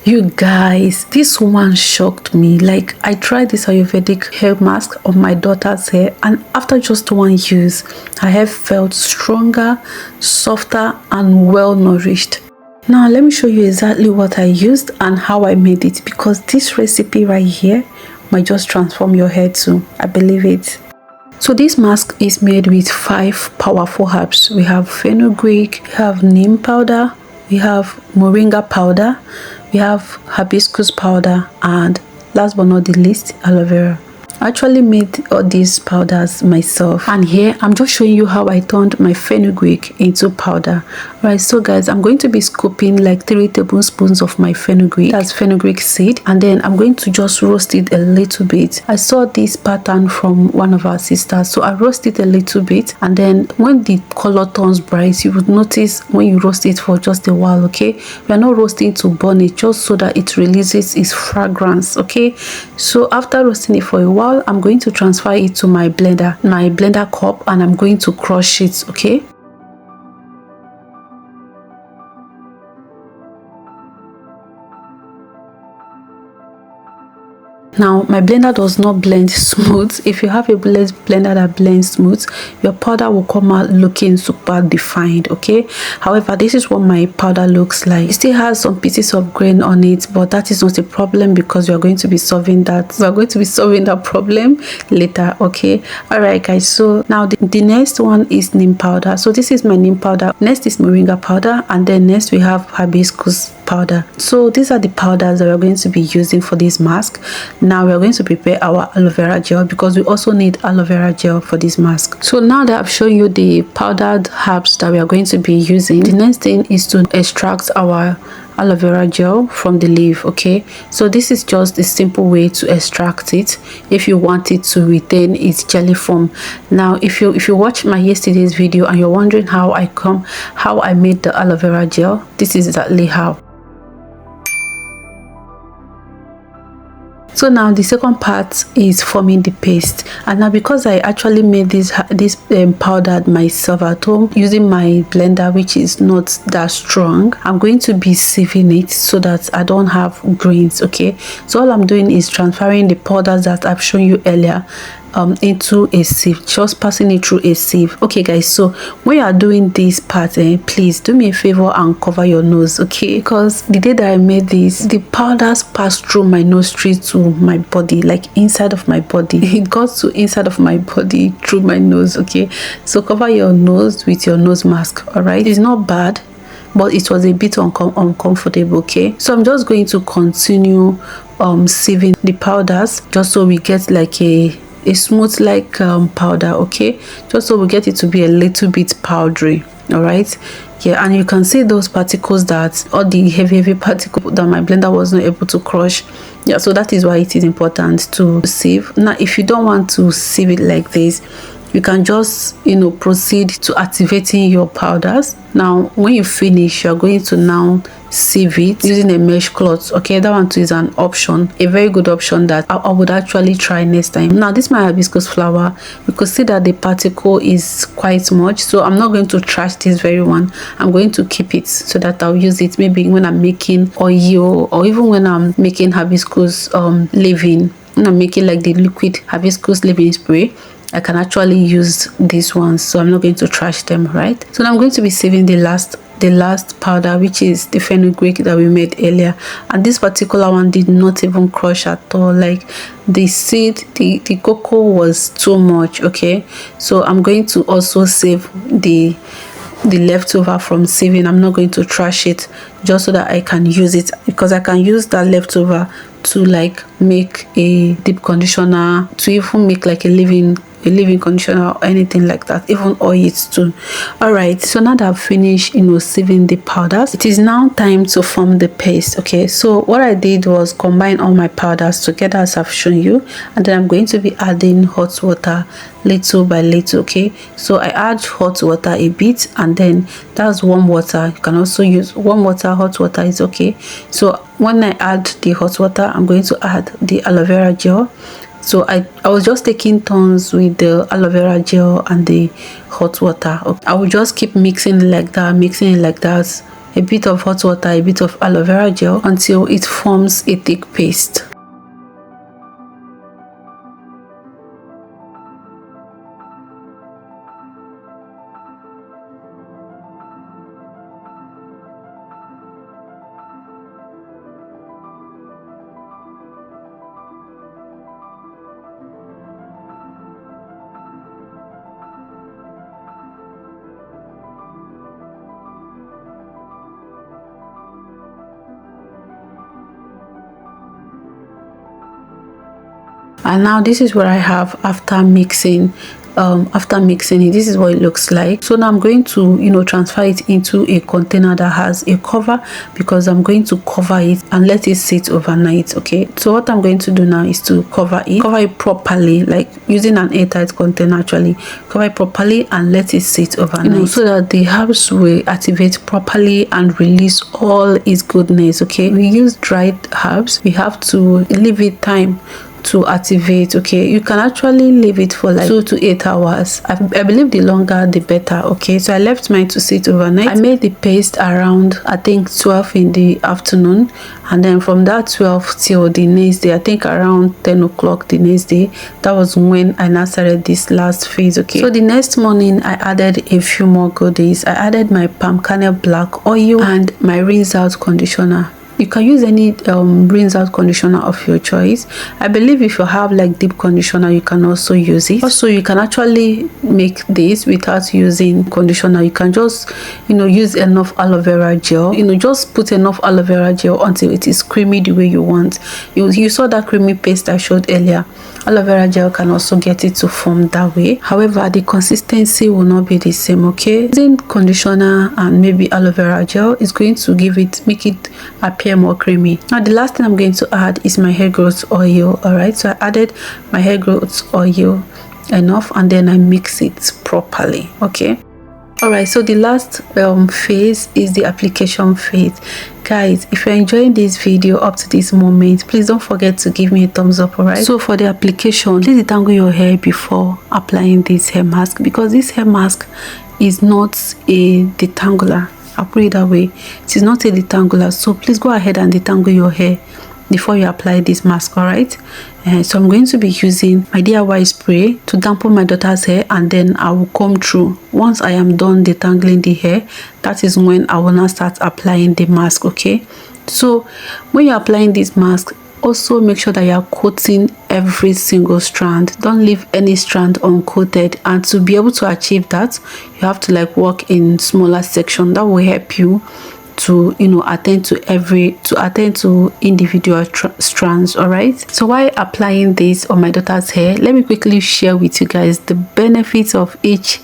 You guys, this one shocked me. Like, I tried this Ayurvedic hair mask on my daughter's hair, and after just one use, her hair felt stronger, softer, and well nourished. Now let me show you exactly what I used and how I made it, because this recipe right here might just transform your hair too. I believe it. So this mask is made with 5 powerful herbs. We have fenugreek, we have neem powder, we have moringa powder, we have hibiscus powder, and last but not the least, aloe vera. I actually made all these powders myself, and here I'm just showing you how I turned my fenugreek into powder. Right, so guys, I'm going to be scooping like 3 tablespoons of my fenugreek, that's fenugreek seed, and then I'm going to just roast it a little bit. I saw this pattern from one of our sisters, so I roast it a little bit, and then when the color turns bright, you would notice when you roast it for just a while. Okay, we are not roasting to burn it, just so that it releases its fragrance. Okay, so after roasting it for a while, I'm going to transfer it to my blender cup, and I'm going to crush it. Okay, now my blender does not blend smooth. If you have a blender that blends smooth, your powder will come out looking super defined. Okay, however, this is what my powder looks like. It still has some pieces of grain on it, but that is not a problem, because we are going to be solving that. We are going to be solving that problem later. Okay, all right guys, so now the next one is neem powder. So this is my neem powder. Next is moringa powder, and then next we have hibiscus powder. So these are the powders that we're going to be using for this mask. Now we're going to prepare our aloe vera gel, because we also need aloe vera gel for this mask. So now that I've shown you the powdered herbs that we are going to be using, the next thing is to extract our aloe vera gel from the leaf. Okay, so this is just a simple way to extract it if you want it to retain its jelly form. Now if you watch my yesterday's video and you're wondering how I made the aloe vera gel, this is exactly how. So now the second part is forming the paste, and now because I actually made this powder myself at home using my blender, which is not that strong, I'm going to be sieving it so that I don't have grains. Okay, so all I'm doing is transferring the powders that I've shown you earlier into a sieve, just passing it through a sieve. Okay guys, so when you are doing this part, please do me a favor and cover your nose. Okay, because the day that I made this, the powders passed through my nostrils to my body, like inside of my body. It got to inside of my body through my nose. Okay, so cover your nose with your nose mask. All right, it's not bad, but it was a bit uncomfortable. Okay, so I'm just going to continue sieving the powders, just so we get like a smooth like powder. Okay, just so we get it to be a little bit powdery. All right, yeah, and you can see those particles, that all the heavy particles that my blender was not able to crush. Yeah, so that is why it is important to sieve. Now if you don't want to sieve it like this, you can just proceed to activating your powders. Now when you finish, you're going to now sieve it using a mesh cloth. Okay, that one too is an option, a very good option that I would actually try next time. Now this is my hibiscus flower. You could see that the particle is quite much, so I'm not going to trash this very one. I'm going to keep it so that I'll use it maybe when I'm making oil, or even when I'm making hibiscus leave-in. When I'm making like the liquid hibiscus leave-in spray, I can actually use these ones, so I'm not going to trash them. Right, so now I'm going to be saving the last powder, which is the fenugreek that we made earlier, and this particular one did not even crush at all. Like the seed, the cocoa was too much. Okay, so I'm going to also save the leftover from sieving. I'm not going to trash it, just so that I can use it, because I can use that leftover to like make a deep conditioner, to even make like a leave-in conditioner or anything like that, even oil too. All right, so now that I've finished sieving the powders, it is now time to form the paste. Okay, so what I did was combine all my powders together as I've shown you, and then I'm going to be adding hot water little by little. Okay, so I add hot water a bit, and then that's warm water. You can also use warm water, hot water is okay. So when I add the hot water, I'm going to add the aloe vera gel. So I was just taking turns with the aloe vera gel and the hot water. I will just keep mixing it like that a bit of hot water, a bit of aloe vera gel until it forms a thick paste. And now this is what I have after mixing it. This is what it looks like. So now I'm going to transfer it into a container that has a cover, because I'm going to cover it and let it sit overnight. Okay, so what I'm going to do now is to cover it properly, like using an airtight container. Actually cover it properly and let it sit overnight, so that the herbs will activate properly and release all its goodness. Okay, we use dried herbs, we have to leave it time to activate. Okay, you can actually leave it for like 2 to 8 hours. I believe the longer the better. Okay, so I left mine to sit overnight. I made the paste around, I think, 12 in the afternoon, and then from that 12 till the next day, I think around 10 o'clock the next day, that was when I now started this last phase. Okay, so the next morning I added a few more goodies. I added my palm kernel black oil and my rinse out conditioner. You can use any rinse out conditioner of your choice. I believe if you have like deep conditioner, you can also use it. Also, you can actually make this without using conditioner. You can just use enough aloe vera gel. Just put enough aloe vera gel until it is creamy the way you want. You saw that creamy paste I showed earlier. Aloe vera gel can also get it to form that way. However, the consistency will not be the same. Okay, using conditioner and maybe aloe vera gel is going to make it appear more creamy. Now the last thing I'm going to add is my hair growth oil. All right, so I added my hair growth oil enough, and then I mix it properly. Okay, all right, so the last phase is the application phase. Guys, if you're enjoying this video up to this moment, please don't forget to give me a thumbs up. All right, so for the application, please detangle your hair before applying this hair mask, because this hair mask is not a detangler. I'll put it that way. It is not a detangler, so please go ahead and detangle your hair before you apply this mask. All right, so I'm going to be using my DIY spray to dampen my daughter's hair, and then I will comb through. Once I am done detangling the hair, that is when I will now start applying the mask. Okay, so when you're applying this mask, also make sure that you are coating every single strand. Don't leave any strand uncoated, and to be able to achieve that, you have to like work in smaller section. That will help you to attend to individual strands. All right, so while applying this on my daughter's hair, let me quickly share with you guys the benefits of each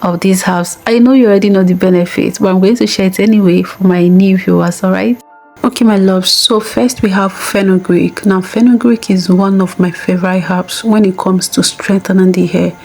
of these herbs. I know you already know the benefits, but I'm going to share it anyway for my new viewers. All right, okay my loves, so first we have fenugreek. Now fenugreek is one of my favorite herbs when it comes to strengthening the hair.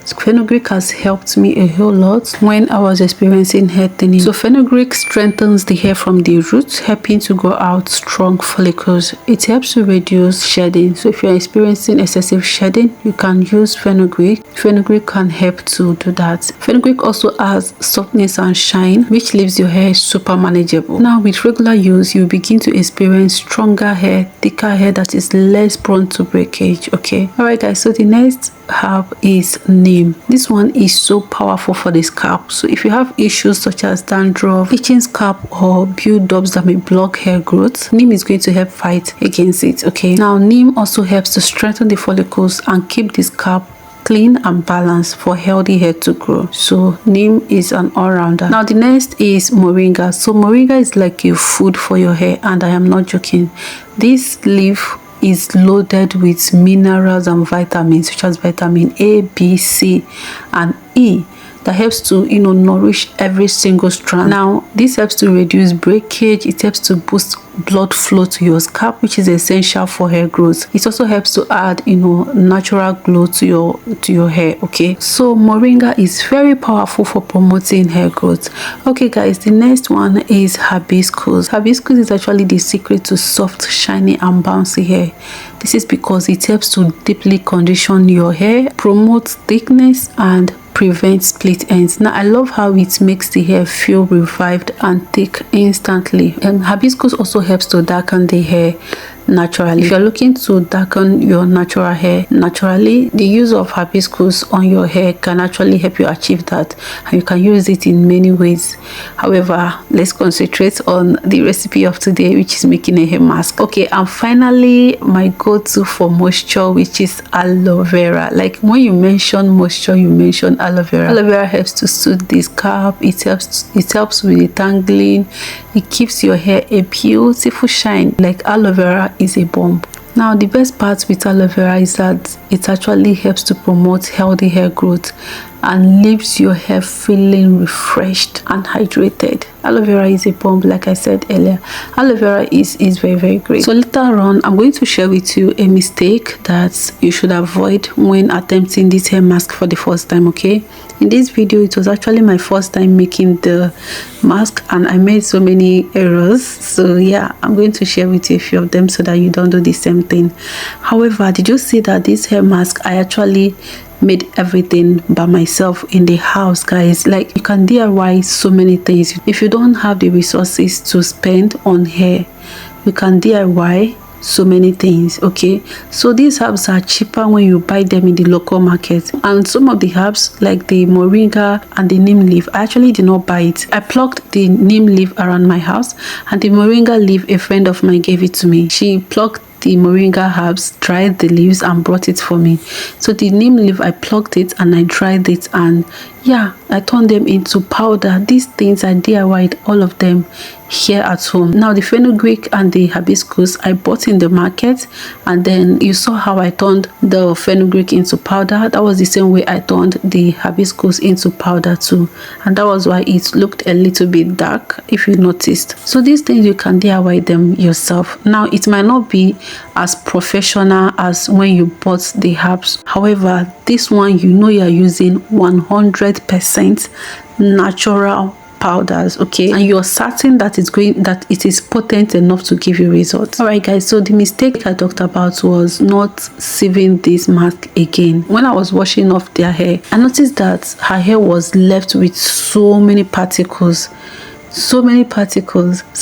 Fenugreek has helped me a whole lot when I was experiencing hair thinning. So fenugreek strengthens the hair from the roots, helping to grow out strong follicles. It helps to reduce shedding. So if you're experiencing excessive shedding, you can use fenugreek. Fenugreek can help to do that. Fenugreek also has softness and shine, which leaves your hair super manageable. Now with regular use, you begin to experience stronger hair, thicker hair that is less prone to breakage. Okay, all right guys, so the next herb is neem. This one is so powerful for the scalp. So if you have issues such as dandruff, itching scalp, or build-ups that may block hair growth, neem is going to help fight against it. Okay, now neem also helps to strengthen the follicles and keep the scalp clean and balanced for healthy hair to grow. So neem is an all-rounder. Now the next is moringa. So moringa is like a food for your hair, and I am not joking. This leaf is loaded with minerals and vitamins such as vitamin A, B, C, and E that helps to nourish every single strand. Now this helps to reduce breakage. It helps to boost blood flow to your scalp, which is essential for hair growth. It also helps to add natural glow to your hair. Okay, so moringa is very powerful for promoting hair growth. Okay guys, the next one is hibiscus. Hibiscus is actually the secret to soft, shiny and bouncy hair. This is because it helps to deeply condition your hair, promote thickness and prevent split ends. Now I love how it makes the hair feel revived and thick instantly. And hibiscus also helps to darken the hair naturally. If you're looking to darken your natural hair naturally, the use of hibiscus on your hair can actually help you achieve that, and you can use it in many ways. However, let's concentrate on the recipe of today, which is making a hair mask. Okay, and finally my go-to for moisture, which is aloe vera. Like when you mention moisture, you mention aloe vera. Aloe vera helps to soothe the scalp. It helps with the tangling. It gives your hair a beautiful shine. Like aloe vera is a bomb. Now the best part with aloe vera is that it actually helps to promote healthy hair growth and leaves your hair feeling refreshed and hydrated. Aloe vera is a bomb, like I said earlier. Aloe vera is very great. So later on, I'm going to share with you a mistake that you should avoid when attempting this hair mask for the first time. Okay, in this video it was actually my first time making the mask and I made so many errors. So yeah, I'm going to share with you a few of them so that you don't do the same thing. However, did you see that this hair mask, I actually made everything by myself in the house, guys? Like, you can DIY so many things. If you don't have the resources to spend on hair, you can DIY so many things. Okay, so these herbs are cheaper when you buy them in the local market, and some of the herbs like the moringa and the neem leaf, I actually did not buy it. I plucked the neem leaf around my house, and the moringa leaf, a friend of mine gave it to me. She plucked the moringa herbs, dried the leaves and brought it for me. So the neem leaf, I plucked it and I dried it, and yeah, I turned them into powder. These things I DIY'd all of them here at home. Now the fenugreek and the hibiscus I bought in the market, and then you saw how I turned the fenugreek into powder. That was the same way I turned the hibiscus into powder too, and that was why it looked a little bit dark, if you noticed. So these things you can DIY them yourself. Now it might not be as professional as when you bought the herbs. However, this one, you know, you are using 100% natural powders, okay, and you're certain that it is potent enough to give you results. All right guys, so the mistake I talked about was not sieving this mask again. When I was washing off their hair, I noticed that her hair was left with so many particles. So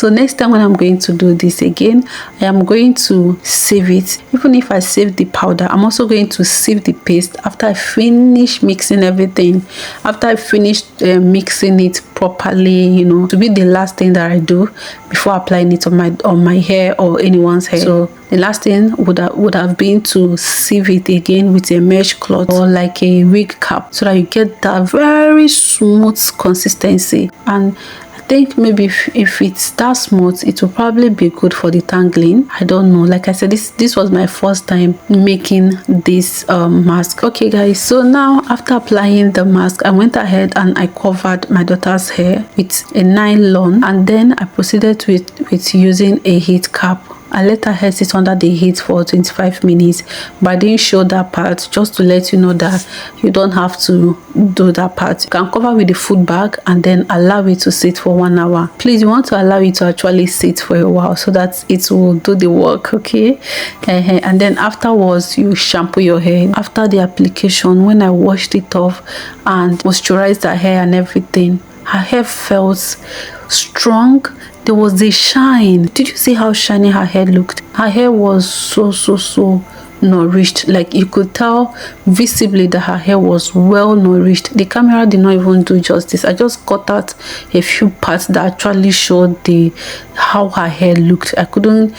next time when I'm going to do this again, I am going to sieve it. Even if I sieve the powder, I'm also going to sieve the paste after I finish mixing everything, after I finished mixing it properly, you know, to be the last thing that I do before applying it on my hair or anyone's hair. So the last thing would have been to sieve it again with a mesh cloth or like a wig cap, so that you get that very smooth consistency. And I think maybe if it's that smooth, it will probably be good for the tangling. I don't know. Like I said, this was my first time making this mask. Okay guys, so now after applying the mask, I went ahead and I covered my daughter's hair with a nylon, and then I proceeded with using a heat cap. I let her hair sit under the heat for 25 minutes, but I didn't show that part, just to let you know that you don't have to do that part. You can cover with the food bag and then allow it to sit for 1 hour. Please, you want to allow it to actually sit for a while so that it will do the work, okay? And then afterwards, you shampoo your hair. After the application, when I washed it off and moisturized her hair and everything, her hair felt strong. There was a shine. Did you see how shiny her hair looked? Her hair was so nourished. Like, you could tell visibly that her hair was well nourished. The camera did not even do justice. I just cut out a few parts that actually showed how her hair looked. I couldn't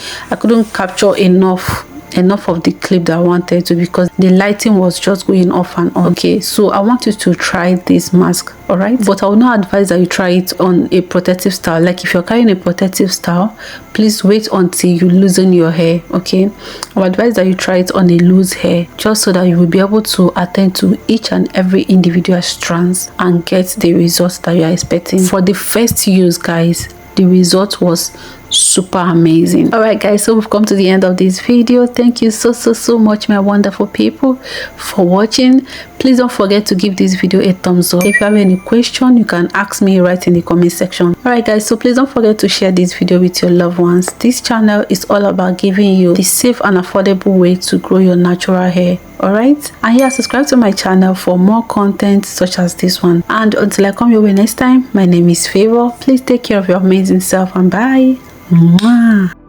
capture enough of the clip that I wanted to, because the lighting was just going off and on. Okay, so I want you to try this mask, all right, but I would not advise that you try it on a protective style. Like, if you're carrying a protective style, please wait until you loosen your hair. Okay, I would advise that you try it on a loose hair, just so that you will be able to attend to each and every individual strands and get the results that you are expecting. For the first use, guys, the result was super amazing. All right guys, so we've come to the end of this video. Thank you so much, my wonderful people, for watching. Please don't forget to give this video a thumbs up. If you have any question, you can ask me right in the comment section. All right guys, so please don't forget to share this video with your loved ones. This channel is all about giving you the safe and affordable way to grow your natural hair. All right, and yeah, subscribe to my channel for more content such as this one. And until I come your way next time, my name is Favor. Please take care of your amazing self, and bye. Mwah.